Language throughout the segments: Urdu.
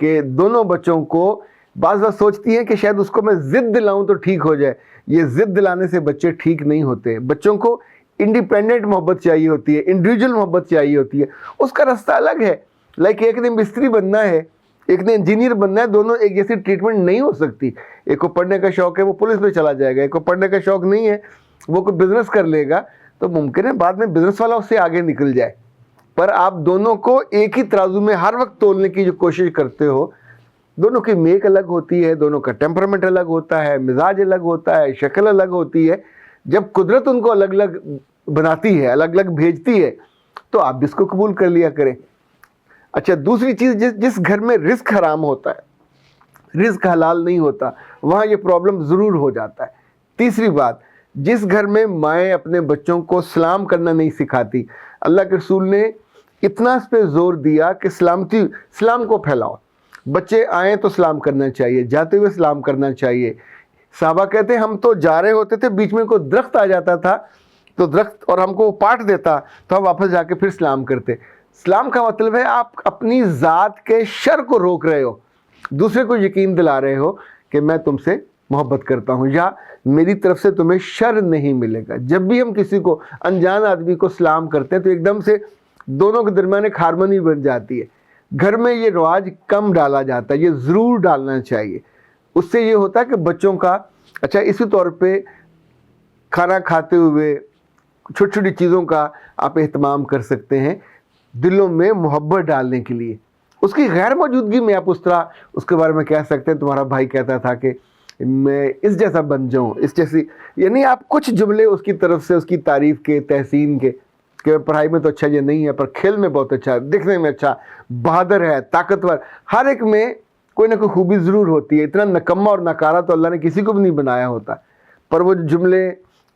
کہ دونوں بچوں کو بعض بات سوچتی ہیں کہ شاید اس کو میں ضد دلاؤں تو ٹھیک ہو جائے. یہ ضد دلانے سے بچے ٹھیک نہیں ہوتے. بچوں کو انڈیپینڈنٹ محبت چاہیے ہوتی ہے, انڈیویجول محبت چاہیے ہوتی ہے. اس کا رستہ الگ ہے. لائک ایک نے مستری بننا ہے, ایک نے انجینئر بننا ہے, دونوں ایک جیسی ٹریٹمنٹ نہیں ہو سکتی. ایک کو پڑھنے کا شوق ہے وہ پولیس میں چلا جائے گا, ایک کو پڑھنے کا شوق نہیں ہے وہ کوئی بزنس کر لے گا, تو ممکن ہے بعد میں بزنس والا اس سے آگے نکل جائے. پر آپ دونوں کو ایک ہی ترازو میں ہر وقت تولنے کی جو کوشش کرتے ہو, دونوں کی میک الگ ہوتی ہے, دونوں کا ٹیمپرامنٹ الگ ہوتا ہے, مزاج الگ ہوتا ہے, شکل الگ ہوتی ہے. جب قدرت ان کو الگ الگ بناتی ہے, الگ الگ بھیجتی ہے, تو آپ بھی اس کو قبول کر لیا کریں. اچھا, دوسری چیز, جس گھر میں رزق حرام ہوتا ہے, رزق حلال نہیں ہوتا, وہاں یہ پرابلم ضرور ہو جاتا ہے. تیسری بات, جس گھر میں مائیں اپنے بچوں کو سلام کرنا نہیں سکھاتی, اللہ کے رسول نے اتنا اس پہ زور دیا کہ سلام کو پھیلاؤ. بچے آئیں تو سلام کرنا چاہیے, جاتے ہوئے سلام کرنا چاہیے. صحابہ کہتے ہیں ہم تو جا رہے ہوتے تھے, بیچ میں کوئی درخت آ جاتا تھا تو درخت اور ہم کو پاٹ دیتا, تو ہم واپس جا کے پھر سلام کرتے. سلام کا مطلب ہے آپ اپنی ذات کے شر کو روک رہے ہو, دوسرے کو یقین دلا رہے ہو کہ میں تم سے محبت کرتا ہوں, یا میری طرف سے تمہیں شر نہیں ملے گا. جب بھی ہم کسی کو, انجان آدمی کو سلام کرتے ہیں تو ایک دم سے دونوں کے درمیان ایک ہارمونی بن جاتی ہے. گھر میں یہ رواج کم ڈالا جاتا ہے, یہ ضرور ڈالنا چاہیے. اس سے یہ ہوتا ہے کہ بچوں کا, اچھا اسی طور پہ کھانا کھاتے ہوئے چھوٹی چھوٹی چیزوں کا آپ اہتمام کر سکتے ہیں دلوں میں محبت ڈالنے کے لیے. اس کی غیر موجودگی میں آپ اس طرح اس کے بارے میں کہہ سکتے ہیں, تمہارا بھائی کہتا تھا کہ میں اس جیسا بن جاؤں, اس جیسی, یعنی آپ کچھ جملے اس کی طرف سے, اس کی تعریف کے, تحسین کے, کہ پڑھائی میں تو اچھا یہ نہیں ہے پر کھیل میں بہت اچھا ہے, دکھنے میں اچھا, بہادر ہے, طاقتور. ہر ایک میں کوئی نہ کوئی خوبی ضرور ہوتی ہے. اتنا نکما اور نکارا تو اللہ نے کسی کو بھی نہیں بنایا ہوتا, پر وہ جملے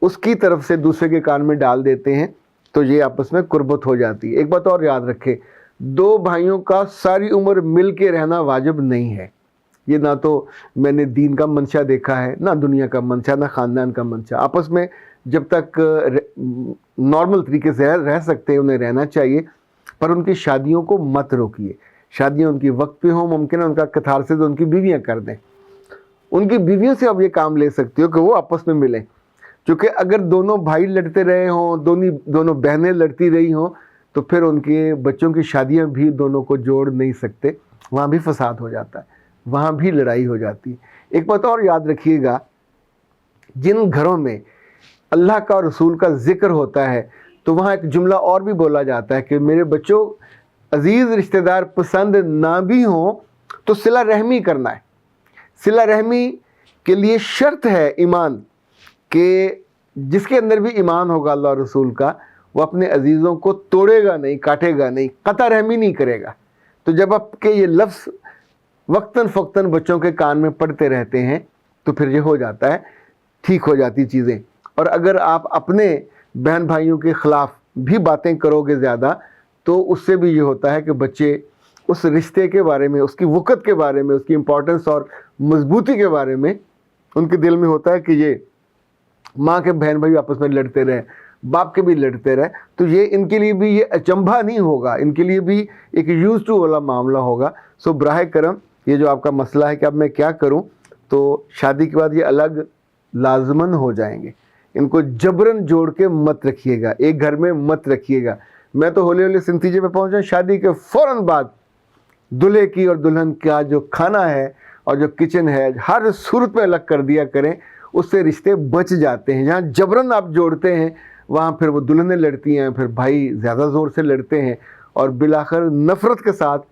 اس کی طرف سے دوسرے کے کان میں ڈال دیتے ہیں تو یہ آپس میں قربت ہو جاتی ہے. ایک بات اور یاد رکھیں, دو بھائیوں کا ساری عمر مل کے رہنا واجب نہیں ہے. یہ نہ تو میں نے دین کا منشا دیکھا ہے, نہ دنیا کا منشا, نہ خاندان کا منشا. آپس میں جب تک نارمل طریقے سے رہ سکتے ہیں انہیں رہنا چاہیے, پر ان کی شادیوں کو مت روکیے. شادیاں ان کی وقت پہ ہوں, ممکن ہے ان کا کتھارسس ان کی بیویاں کر دیں. ان کی بیویوں سے اب یہ کام لے سکتے ہو کہ وہ آپس میں ملیں, کیونکہ اگر دونوں بھائی لڑتے رہے ہوں, دونوں بہنیں لڑتی رہی ہوں, تو پھر ان کے بچوں کی شادیاں بھی دونوں کو جوڑ نہیں سکتے, وہاں بھی فساد ہو جاتا ہے, وہاں بھی لڑائی ہو جاتی ہے. ایک بات اور یاد رکھیے گا, جن گھروں میں اللہ کا اور رسول کا ذکر ہوتا ہے تو وہاں ایک جملہ اور بھی بولا جاتا ہے کہ میرے بچوں, عزیز رشتہ دار پسند نہ بھی ہوں تو صلہ رحمی کرنا ہے. صلہ رحمی کے لیے شرط ہے ایمان, کہ جس کے اندر بھی ایمان ہوگا اللہ اور رسول کا, وہ اپنے عزیزوں کو توڑے گا نہیں, کاٹے گا نہیں, قطع رحمی نہیں کرے گا. تو جب آپ کے یہ لفظ وقتاً فوقتاً بچوں کے کان میں پڑتے رہتے ہیں تو پھر یہ ہو جاتا ہے, ٹھیک ہو جاتی چیزیں. اور اگر آپ اپنے بہن بھائیوں کے خلاف بھی باتیں کرو گے زیادہ, تو اس سے بھی یہ ہوتا ہے کہ بچے اس رشتے کے بارے میں, اس کی وقت کے بارے میں, اس کی امپورٹنس اور مضبوطی کے بارے میں ان کے دل میں ہوتا ہے کہ یہ ماں کے بہن بھائی آپس میں لڑتے رہے, باپ کے بھی لڑتے رہے, تو یہ ان کے لیے بھی یہ اچنبھا نہیں ہوگا, ان کے لیے بھی ایک یوز ٹو والا معاملہ ہوگا. سو براہ کرم یہ جو آپ کا مسئلہ ہے کہ اب میں کیا کروں, تو شادی کے بعد یہ الگ لازماً ہو جائیں گے. ان کو جبراً جوڑ کے مت رکھیے گا, ایک گھر میں مت رکھیے گا. میں تو ہولے ہولے اس نتیجے پہ پہنچا, شادی کے فوراً بعد دلہے کی اور دلہن کا جو کھانا ہے اور جو کچن ہے ہر صورت میں الگ کر دیا کریں, اس سے رشتے بچ جاتے ہیں. جہاں جبراً آپ جوڑتے ہیں وہاں پھر وہ دلہنیں لڑتی ہیں, پھر بھائی زیادہ زور سے لڑتے ہیں, اور بالآخر نفرت کے ساتھ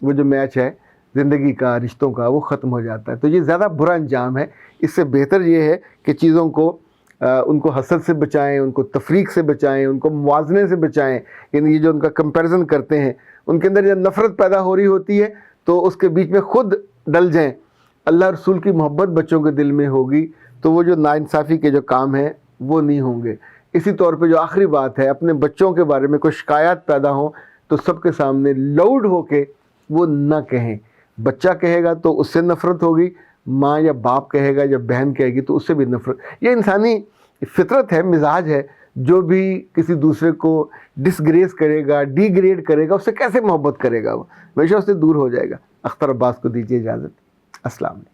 وہ جو میچ ہے زندگی کا, رشتوں کا, وہ ختم ہو جاتا ہے. تو یہ زیادہ برا انجام ہے. اس سے بہتر یہ ہے کہ چیزوں کو ان کو حسد سے بچائیں, ان کو تفریق سے بچائیں, ان کو موازنے سے بچائیں. یعنی یہ جو ان کا کمپیریزن کرتے ہیں, ان کے اندر جب نفرت پیدا ہو رہی ہوتی ہے تو اس کے بیچ میں خود ڈل جائیں. اللہ رسول کی محبت بچوں کے دل میں ہوگی تو وہ جو ناانصافی کے جو کام ہیں وہ نہیں ہوں گے. اسی طور پہ جو آخری بات ہے, اپنے بچوں کے بارے میں کوئی شکایات پیدا ہوں تو سب کے سامنے لاؤڈ ہو کے وہ نہ کہیں. بچہ کہے گا تو اس سے نفرت ہوگی, ماں یا باپ کہے گا یا بہن کہے گی تو اس سے بھی نفرت. یہ انسانی فطرت ہے, مزاج ہے. جو بھی کسی دوسرے کو ڈسگریس کرے گا, ڈی گریڈ کرے گا, اس سے کیسے محبت کرے گا, وہ ہمیشہ اس سے دور ہو جائے گا. اختر عباس کو دیجیے اجازت. السلام علیکم.